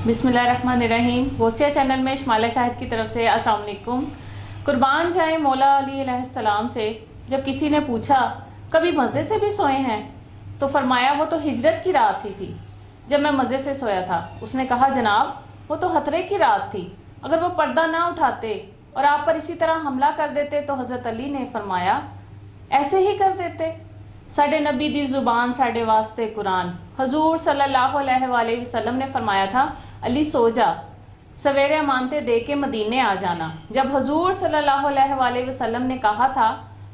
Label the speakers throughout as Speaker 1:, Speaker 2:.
Speaker 1: बिस्मिल्लाहिर्रहमानिर्रहीम। गोसिया चैनल में शमाला शाहिद की तरफ से अस्सलाम वालेकुम। कुर्बान जाए मौला अली अलैहिस्सलाम से जब किसी ने पूछा कभी मज़े से भी सोए हैं, तो फरमाया वो तो हिजरत की रात ही थी जब मैं मज़े से सोया था। उसने कहा जनाब वो तो खतरे की रात थी, अगर वो पर्दा ना उठाते और आप पर इसी तरह हमला कर देते तो हज़रत अली ने फरमाया ऐसे ही कर देते। साडे नबी दी जुबान साडे वास्ते कुरान। हजूर सल्लल्लाहु अलैहि वसल्लम ने फरमाया था अली सो जा, सवेरे अमानते दे के मदीने आ जाना। जब हजूर सल्लल्लाहु अलैहि वसल्लम ने कहा था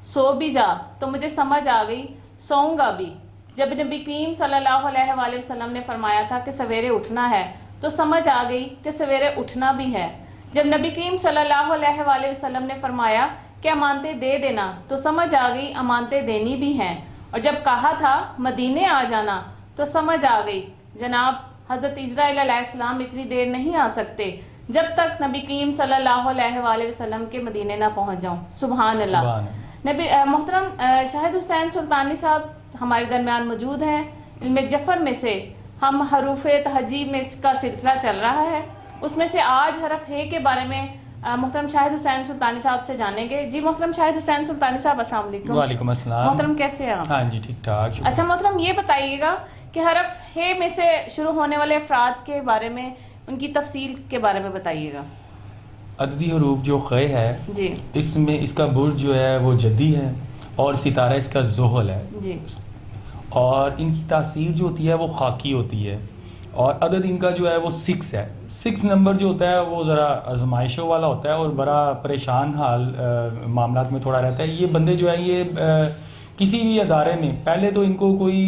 Speaker 1: सो भी जा तो मुझे समझ आ गई सोऊंगा भी। जब नबी करीम सल्लल्लाहु अलैहि वसल्लम ने फरमाया था कि सवेरे उठना है तो समझ आ गई कि सवेरे उठना भी है। जब नबी करीम सल्लल्लाहु अलैहि वसल्लम ने फरमाया कि अमानते दे देना तो समझ आ गई अमानते देनी भी हैं। और जब कहा था मदीने आ जाना तो समझ आ गई जनाब हज़रत इजराइल अलैहिस्सलाम इतनी देर नहीं आ सकते जब तक नबी करीम सल्लल्लाहु अलैहि वसल्लम के मदीने ना पहुंच जाऊं। सुभान अल्लाह। नबी मोहतरम शाहिद हुसैन सुल्तानी साहब हमारे दरमियान मौजूद हैं। इल्म जफर में से हम हरूफ तहजीब में इसका सिलसिला चल रहा है, उसमें से आज हरफ हे के बारे में मोहतरम शाहिद हुसैन सुल्तानी साहब से जानेंगे। जी मोहतरम शाहिद हुसैन सुल्तानी साहब अस्सलाम वालेकुम।
Speaker 2: वालेकुम अस्सलाम।
Speaker 1: मोहतरम कैसे हैं आप?
Speaker 2: हाँ जी ठीक ठाक।
Speaker 1: अच्छा मोहतरम ये बताइएगा कि हरफ हे में से शुरू होने वाले अफराद के बारे में उनकी तफसील के बारे में बताइएगा।
Speaker 2: अददी हरूफ जो ख़े है
Speaker 1: जी
Speaker 2: इसमें इसका बुर्ज जो है वो जदी है और सितारा इसका ज़ोहल है
Speaker 1: जी।
Speaker 2: और इनकी तासीर जो होती है वो खाकी होती है और अदद इनका जो है वो 6 है। 6 नंबर जो होता है वो ज़रा आजमाइशों वाला होता है और बड़ा परेशान हाल मामलात में थोड़ा रहता है। ये बंदे जो है ये किसी भी अदारे में पहले तो इनको कोई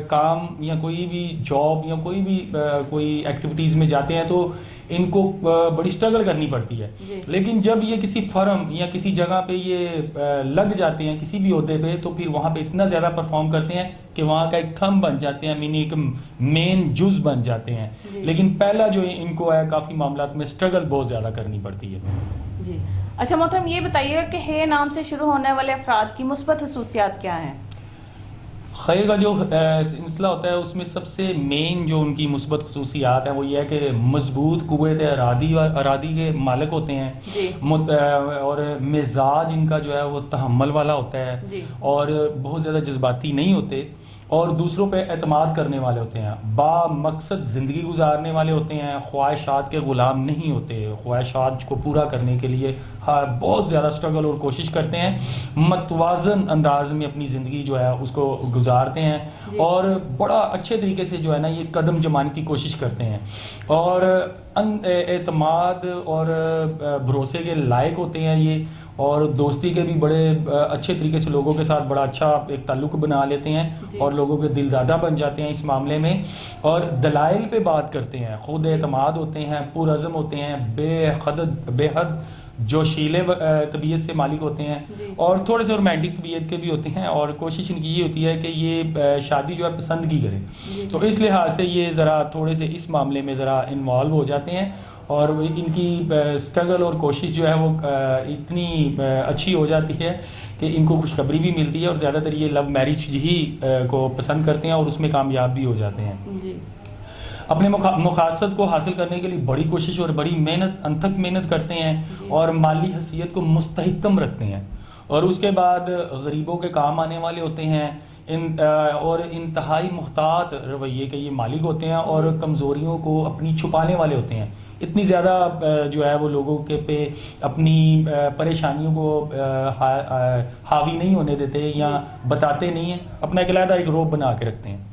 Speaker 2: काम या कोई भी जॉब या कोई भी कोई एक्टिविटीज़ में जाते हैं तो इनको बड़ी स्ट्रगल करनी पड़ती है। लेकिन जब ये किसी फर्म या किसी जगह पे ये लग जाते हैं किसी भी ओहदे पे तो फिर वहाँ पे इतना ज़्यादा परफॉर्म करते हैं कि वहाँ का एक थंब बन जाते हैं, मीनी एक मेन जुज बन जाते हैं। लेकिन पहला जो इनको है काफ़ी मामलात में स्ट्रगल बहुत ज़्यादा करनी पड़ती है
Speaker 1: जी। अच्छा मोहतरम ये बताइएगा कि हे नाम से शुरू होने वाले अफराद की मुस्बत खसूसियात क्या हैं?
Speaker 2: खे का जो सिलसिला होता है उसमें सबसे मेन जो उनकी मुस्बत खसूसियात हैं वो ये है कि मजबूत कुव्वत अरादी के मालिक होते हैं और मिजाज इनका जो है वो तहम्मुल वाला होता है और बहुत ज़्यादा जज्बाती नहीं होते और दूसरों पे एतमाद करने वाले होते हैं, बा मकसद ज़िंदगी गुजारने वाले होते हैं, ख्वाहिशात के ग़ुलाम नहीं होते, ख्वाहिशात को पूरा करने के लिए बहुत ज़्यादा स्ट्रगल और कोशिश करते हैं, मतवाज़न अंदाज में अपनी ज़िंदगी जो है उसको गुजारते हैं और बड़ा अच्छे तरीके से जो है ना ये कदम जमाने की कोशिश करते हैं और एतमाद और भरोसे के लायक होते हैं ये और दोस्ती के भी बड़े अच्छे तरीके से लोगों के साथ बड़ा अच्छा एक ताल्लुक़ बना लेते हैं और लोगों के दिलज़ादा बन जाते हैं इस मामले में और दलाइल पे बात करते हैं, खुद एतमाद होते हैं, पुरअज़म होते हैं, बेहद जोशीले तबीयत से मालिक होते हैं और थोड़े से रोमांटिक तबीयत के भी होते हैं और कोशिश इनकी ये होती है कि ये शादी जो है पसंद की करें। तो इस लिहाज से ये ज़रा थोड़े से इस मामले में ज़रा इन्वॉल्व हो जाते हैं और इनकी स्ट्रगल और कोशिश जो है वो इतनी अच्छी हो जाती है कि इनको खुशखबरी भी मिलती है और ज़्यादातर ये लव मैरिज ही को पसंद करते हैं और उसमें कामयाब भी हो जाते हैं। अपने मकासद को हासिल करने के लिए बड़ी कोशिश और बड़ी मेहनत अनथक मेहनत करते हैं और माली हैसियत को मुस्तहकम रखते हैं और उसके बाद गरीबों के काम आने वाले होते हैं और इंतहाई मुहतात रवैये के ये मालिक होते हैं और कमज़ोरियों को अपनी छुपाने वाले होते हैं। इतनी ज़्यादा जो है वो लोगों के पे अपनी परेशानियों को हावी नहीं होने देते या बताते नहीं हैं, अपना एक अलग एक रोब बना के रखते हैं।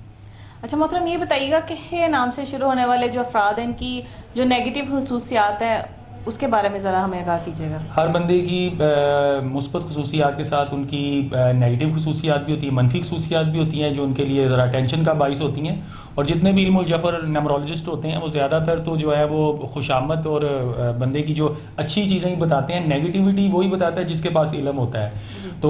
Speaker 1: अच्छा मोहतरम ये बताइएगा कि हे नाम से शुरू होने वाले जो अफराद हैं इनकी जो नेगेटिव खसूसियात है उसके बारे में ज़रा हमें आगाह कीजिएगा।
Speaker 2: हर बंदे की मुस्बत खसूसियात के साथ उनकी नेगेटिव खसूसियात भी होती हैं, मनफी खसूसियात भी होती हैं जो उनके लिए ज़रा टेंशन का बाइस होती हैं और जितने भी इल्मुल जफ़र न्यूमरोलॉजिस्ट होते हैं वो ज़्यादातर तो जो है वो खुशामद और बंदे की जो अच्छी चीज़ें ही बताते हैं, नेगेटिविटी वही बताता है जिसके पास इल्म होता है। तो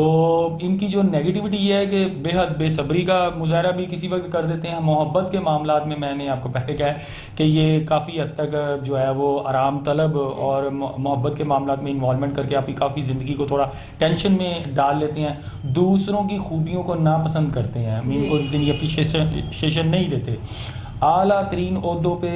Speaker 2: इनकी जो नेगेटिविटी ये है कि बेहद बेसब्री का मुजाहरा भी किसी वक्त कर देते हैं। मोहब्बत के मामलात में मैंने आपको पहले कहा है कि ये काफ़ी हद तक जो है वो आराम तलब और मोहब्बत के मामलात में इन्वॉल्वमेंट करके आपकी काफ़ी ज़िंदगी को थोड़ा टेंशन में डाल लेते हैं। दूसरों की खूबियों को नापसंद करते हैं, उनको इतनी अप्रिशिएशन नहीं देते। اعلیٰ ترین عہدوں پہ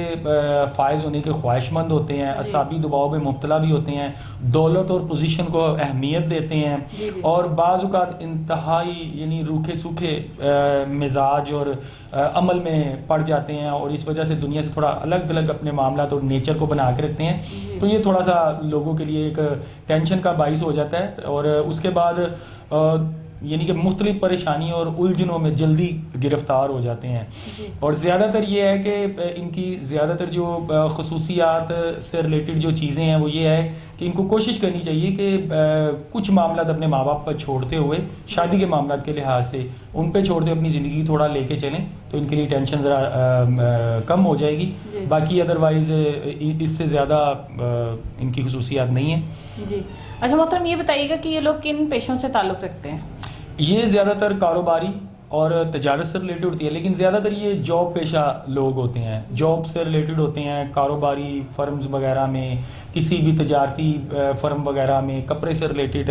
Speaker 2: فائز ہونے کے خواہش مند ہوتے ہیں, اعصابی دباؤ میں مبتلا بھی ہوتے ہیں, دولت اور پوزیشن کو اہمیت دیتے ہیں, اور بعض اوقات انتہائی یعنی روکھے سوکھے مزاج اور عمل میں پڑ جاتے ہیں, اور اس وجہ سے دنیا سے تھوڑا الگ الگ اپنے معاملات اور نیچر کو بنا کے رکھتے ہیں. تو یہ تھوڑا سا لوگوں کے لیے ایک ٹینشن کا باعث ہو جاتا ہے, اور اس کے بعد یعنی کہ مختلف پریشانیوں اور الجھنوں میں جلدی گرفتار ہو جاتے ہیں. اور زیادہ تر یہ ہے کہ ان کی زیادہ تر جو خصوصیات سے ریلیٹڈ جو چیزیں ہیں وہ یہ ہے کہ ان کو کوشش کرنی چاہیے کہ کچھ معاملات اپنے ماں باپ پر چھوڑتے ہوئے, شادی کے معاملات کے لحاظ سے ان پہ چھوڑتے ہوئے اپنی زندگی تھوڑا لے کے چلیں, تو ان کے لیے ٹینشن ذرا کم ہو جائے گی. باقی ادروائز اس سے زیادہ ان کی خصوصیات نہیں ہیں.
Speaker 1: جی اچھا محترم, یہ بتائیے گا کہ یہ لوگ کن پیشوں سے تعلق رکھتے ہیں؟
Speaker 2: یہ زیادہ تر کاروباری اور تجارت سے ریلیٹڈ ہوتی ہے, لیکن زیادہ تر یہ جاب پیشہ لوگ ہوتے ہیں, جاب سے ریلیٹڈ ہوتے ہیں, کاروباری فرمز وغیرہ میں, کسی بھی تجارتی فرم وغیرہ میں, کپڑے سے ریلیٹڈ,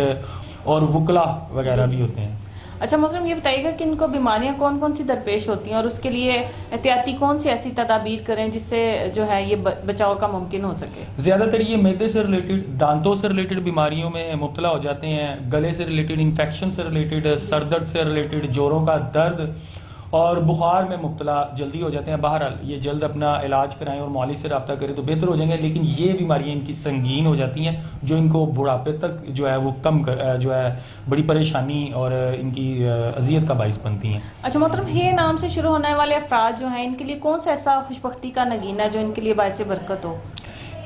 Speaker 2: اور وکلا وغیرہ بھی ہوتے ہیں.
Speaker 1: اچھا محترم, یہ بتائیے گا کہ ان کو بیماریاں کون کون سی درپیش ہوتی ہیں, اور اس کے لیے احتیاطی کون سی ایسی تدابیر کریں جس سے جو ہے یہ بچاؤ کا ممکن ہو سکے؟
Speaker 2: زیادہ تر یہ معدے سے ریلیٹڈ, دانتوں سے ریلیٹڈ بیماریوں میں مبتلا ہو جاتے ہیں, گلے سے ریلیٹڈ انفیکشن سے ریلیٹڈ, سر درد سے ریلیٹڈ, جوڑوں کا درد اور بخار میں مبتلا جلدی ہو جاتے ہیں. بہرحال یہ جلد اپنا علاج کرائیں اور معالج سے رابطہ کریں تو بہتر ہو جائیں گے, لیکن یہ بیماریاں ان کی سنگین ہو جاتی ہیں جو ان کو بڑھاپے تک جو ہے وہ کم جو ہے بڑی پریشانی اور ان کی اذیت کا باعث بنتی ہیں.
Speaker 1: اچھا محترم, ہے نام سے شروع ہونے والے افراد جو ہیں ان کے لیے کون سا ایسا خوشبختی کا نگینہ جو ان کے لیے باعث برکت ہو؟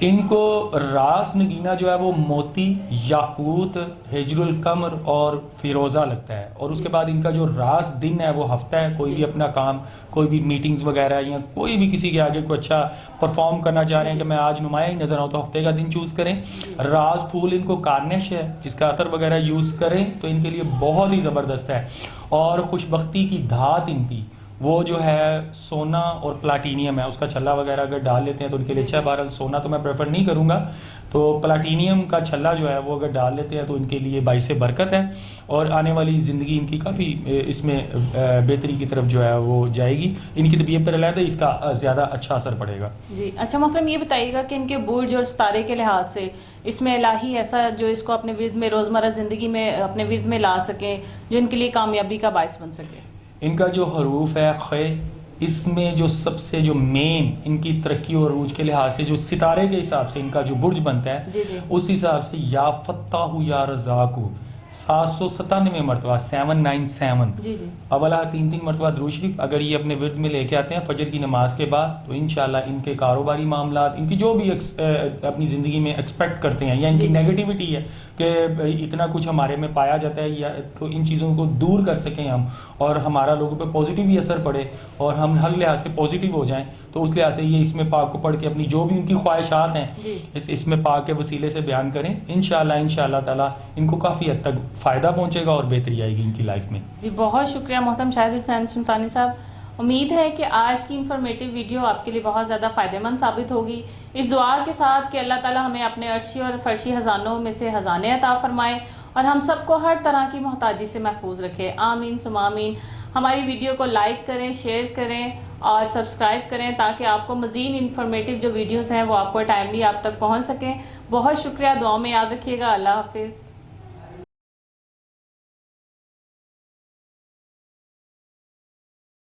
Speaker 2: ان کو راس نگینہ جو ہے وہ موتی, یاقوت, ہجر القمر اور فیروزہ لگتا ہے, اور اس کے بعد ان کا جو راس دن ہے وہ ہفتہ ہے. کوئی بھی اپنا کام, کوئی بھی میٹنگز وغیرہ یا کوئی بھی کسی کے آگے کوئی اچھا پرفارم کرنا چاہ رہے ہیں کہ میں آج نمایاں ہی نظر آؤں تو ہفتے کا دن چوز کریں. راس پھول ان کو کارنش ہے, جس کا عطر وغیرہ یوز کریں تو ان کے لیے بہت ہی زبردست ہے. اور خوشبختی کی دھات ان کی وہ جو ہے سونا اور پلاٹینیم ہے, اس کا چھلا وغیرہ اگر ڈال لیتے ہیں تو ان کے لیے اچھا ہے. بہرحال سونا تو میں پریفر نہیں کروں گا, تو پلاٹینیم کا چھلا جو ہے وہ اگر ڈال لیتے ہیں تو ان کے لیے باعث برکت ہے, اور آنے والی زندگی ان کی کافی اس میں بہتری کی طرف جو ہے وہ جائے گی. ان کی طبیعت پر علیحدہ اس کا زیادہ اچھا اثر پڑے گا.
Speaker 1: جی اچھا محترم, یہ بتائیے گا کہ ان کے برج اور ستارے کے لحاظ سے اس میں الہی ایسا جو اس کو اپنے ورد میں روزمرہ زندگی میں اپنے ورد میں لا سکے جو ان کے لیے کامیابی کا باعث بن سکے؟
Speaker 2: ان کا جو حروف ہے خ, اس میں جو سب سے جو مین ان کی ترقی اور عروج کے لحاظ سے جو ستارے کے حساب سے ان کا جو برج بنتا ہے اس حساب سے یا فتاح یا رزاق 797 مرتبہ 797 اولا 3 مرتبہ درود شریف اگر یہ اپنے ورد میں لے کے آتے ہیں فجر کی نماز کے بعد تو انشاءاللہ ان کے کاروباری معاملات, ان کی جو بھی اپنی زندگی میں ایکسپیکٹ کرتے ہیں یا ان کی نیگیٹیوٹی ہے کہ اتنا کچھ ہمارے میں پایا جاتا ہے, یا تو ان چیزوں کو دور کر سکیں ہم, اور ہمارا لوگوں پہ پازیٹیو ہی اثر پڑے اور ہم ہر لحاظ سے پازیٹیو ہو جائیں. تو اس لحاظ سے یہ اس میں پاک کو پڑھ کے اپنی جو بھی ان کی خواہشات ہیں اس میں پاک کے وسیلے سے بیان کریں. انشاءاللہ تعالی ان کو کافی حد تک فائدہ پہنچے گا اور بہتری آئے گی ان کی لائف میں.
Speaker 1: جی بہت شکریہ محترم شاہد حسین سلطانی صاحب. امید ہے کہ آج کی انفارمیٹیو ویڈیو آپ کے لیے بہت زیادہ فائدہ مند ثابت ہوگی. اس دعا کے ساتھ کہ اللہ تعالی ہمیں اپنے عرشی اور فرشی خزانوں میں سے خزانے عطا فرمائے اور ہم سب کو ہر طرح کی محتاجی سے محفوظ رکھے. آمین ثم آمین. ہماری ویڈیو کو لائک کریں, شیئر کریں اور سبسکرائب کریں تاکہ آپ کو مزید انفارمیٹیو جو ویڈیوز ہیں وہ آپ کو ٹائملی آپ تک پہنچ سکیں. بہت شکریہ, دعاؤں میں یاد رکھیے گا. اللہ حافظ.